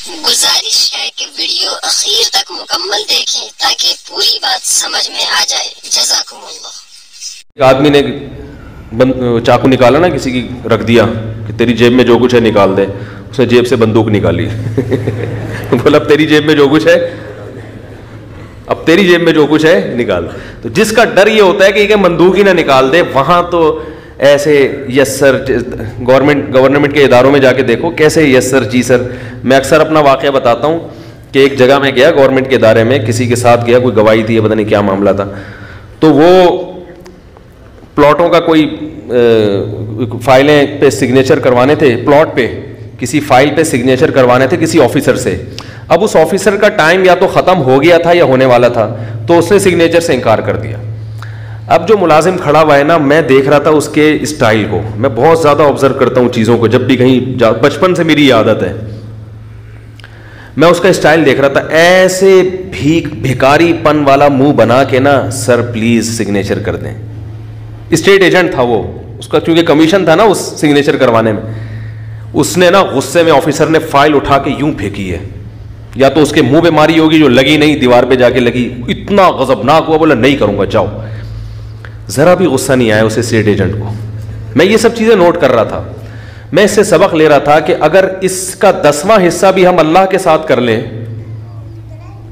گزارش ہے کہ ویڈیو اخیر تک مکمل دیکھیں تاکہ پوری بات سمجھ میں آ جائے. جزاکم اللہ. ایک آدمی نے چاقو نکالا نا, کسی کی رکھ دیا کہ تیری جیب میں جو کچھ ہے نکال دے. اس نے جیب سے بندوق نکالی. بولا اب تیری جیب میں جو کچھ ہے, اب تیری جیب میں جو کچھ ہے نکال. تو جس کا ڈر یہ ہوتا ہے کہ یہ بندوق ہی نہ نکال دے, وہاں تو ایسے یس سر, گورنمنٹ کے اداروں میں جا کے دیکھو کیسے یس سر جی سر. میں اکثر اپنا واقعہ بتاتا ہوں کہ ایک جگہ میں گیا گورنمنٹ کے ادارے میں, کسی کے ساتھ گیا, کوئی گواہی تھی, پتہ نہیں کیا معاملہ تھا. تو وہ پلاٹوں کا کوئی فائلیں پہ سگنیچر کروانے تھے, پلاٹ پہ کسی فائل پہ سگنیچر کروانے تھے کسی آفیسر سے. اب اس آفیسر کا ٹائم یا تو ختم ہو گیا تھا یا ہونے والا تھا, تو اس نے سگنیچر سے انکار کر دیا. اب جو ملازم کھڑا ہوا ہے نا, میں دیکھ رہا تھا اس کے اسٹائل کو. میں بہت زیادہ آبزرو کرتا ہوں چیزوں کو, جب بھی کہیں بچپن سے میری عادت ہے. میں اس کا اسٹائل دیکھ رہا تھا, ایسے بھیکاری پن والا منہ بنا کے نا, سر پلیز سگنیچر کر دیں. اسٹیٹ ایجنٹ تھا وہ, اس کا چونکہ کمیشن تھا نا اس سگنیچر کروانے میں. اس نے نا غصے میں آفیسر نے فائل اٹھا کے یوں پھینکی ہے, یا تو اس کے منہ پہ ماری ہوگی جو لگی نہیں, دیوار پہ جا کے لگی. اتنا غضبناک ہوا, بولا نہیں کروں گا, جاؤ. ذرا بھی غصہ نہیں آیا اس اسٹیٹ ایجنٹ کو. میں یہ سب چیزیں نوٹ کر رہا تھا. میں اس سے سبق لے رہا تھا کہ اگر اس کا 10واں حصہ بھی ہم اللہ کے ساتھ کر لیں,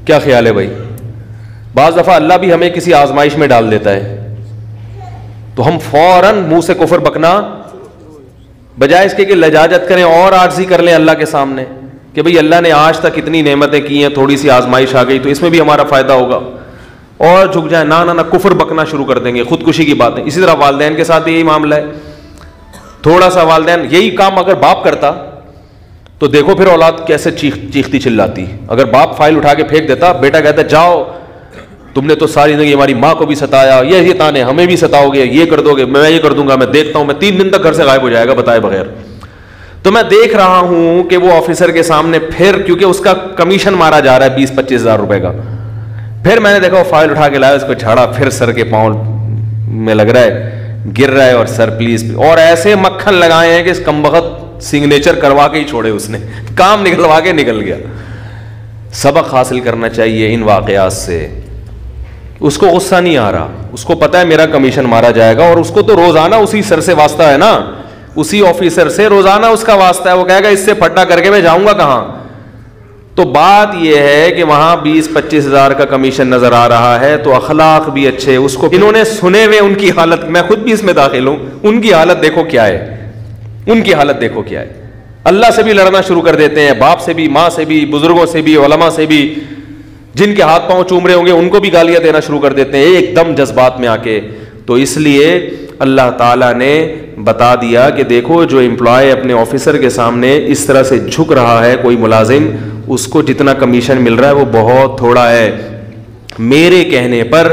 کیا خیال ہے بھائی؟ بعض دفعہ اللہ بھی ہمیں کسی آزمائش میں ڈال دیتا ہے, تو ہم فوراً منہ سے کفر بکنا بجائے اس کے کہ لجاجت کریں اور عاجزی کر لیں اللہ کے سامنے کہ بھئی اللہ نے آج تک اتنی نعمتیں کی ہیں, تھوڑی سی آزمائش آ گئی تو اس میں بھی ہمارا فائدہ ہوگا, اور جھک جائیں. نہ کفر بکنا شروع کر دیں گے, خودکشی کی باتیں. اسی طرح والدین کے ساتھ یہی معاملہ ہے. تھوڑا سا والدین یہی کام اگر باپ کرتا تو دیکھو پھر اولاد کیسے چیختی چلاتی. اگر باپ فائل اٹھا کے پھینک دیتا, بیٹا کہتا جاؤ تم نے تو ساری زندگی ہماری ماں کو بھی ستایا, یہ تانے ہمیں بھی ستاؤ گے, یہ کر دو گے, میں یہ کر دوں گا, میں دیکھتا ہوں, میں 3 دن تک گھر سے غائب ہو جائے گا بتائے بغیر. تو میں دیکھ رہا ہوں کہ وہ آفیسر کے سامنے پھر, کیونکہ اس کا کمیشن مارا جا رہا ہے 20-25 ہزار روپے کا, پھر میں نے دیکھا وہ فائل اٹھا کے لایا, اس کو جھاڑا, پھر سر کے پاؤں میں لگ رہا ہے گر رہا ہے, اور سر پلیز, اور ایسے مکھن لگائے ہیں کہ اس کمبخت سگنیچر کروا کے ہی چھوڑے, اس نے کام نکلوا کے نکل گیا. سبق حاصل کرنا چاہیے ان واقعات سے. اس کو غصہ نہیں آ رہا, اس کو پتا ہے میرا کمیشن مارا جائے گا, اور اس کو تو روزانہ اسی سر سے واسطہ ہے نا, اسی آفیسر سے روزانہ اس کا واسطہ ہے. وہ کہے گا اس سے پھٹا کر کے میں جاؤں گا کہاں. تو بات یہ ہے کہ وہاں 20-25 ہزار کا کمیشن نظر آ رہا ہے, تو اخلاق بھی اچھے. اس کو انہوں نے سنے ہوئے ان کی حالت, میں خود بھی اس میں داخل ہوں, ان کی حالت دیکھو کیا ہے, ان کی حالت دیکھو کیا ہے. اللہ سے بھی لڑنا شروع کر دیتے ہیں, باپ سے بھی, ماں سے بھی, بزرگوں سے بھی, علماء سے بھی, جن کے ہاتھ پاؤں چوم رہے ہوں گے ان کو بھی گالیاں دینا شروع کر دیتے ہیں ایک دم جذبات میں آ کے. تو اس لیے اللہ تعالیٰ نے بتا دیا کہ دیکھو جو امپلائی اپنے آفیسر کے سامنے اس طرح سے جھک رہا ہے, کوئی ملازم, اس کو جتنا کمیشن مل رہا ہے وہ بہت تھوڑا ہے. میرے کہنے پر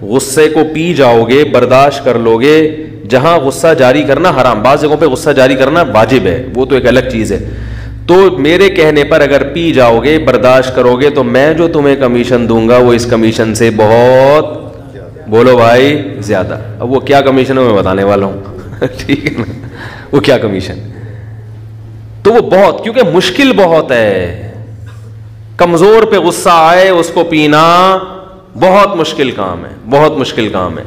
غصے کو پی جاؤ گے, برداشت کر لو گے. جہاں غصہ جاری کرنا حرام, بعض جگہوں پہ غصہ جاری کرنا واجب ہے, وہ تو ایک الگ چیز ہے. تو میرے کہنے پر اگر پی جاؤ گے, برداشت کرو گے, تو میں جو تمہیں کمیشن دوں گا وہ اس کمیشن سے بہت, بولو بھائی, زیادہ. اب وہ کیا کمیشن ہے میں بتانے والا ہوں. ٹھیک ہے نا, وہ کیا کمیشن, تو وہ بہت, کیونکہ مشکل بہت ہے. کمزور پہ غصہ آئے اس کو پینا بہت مشکل کام ہے, بہت مشکل کام ہے.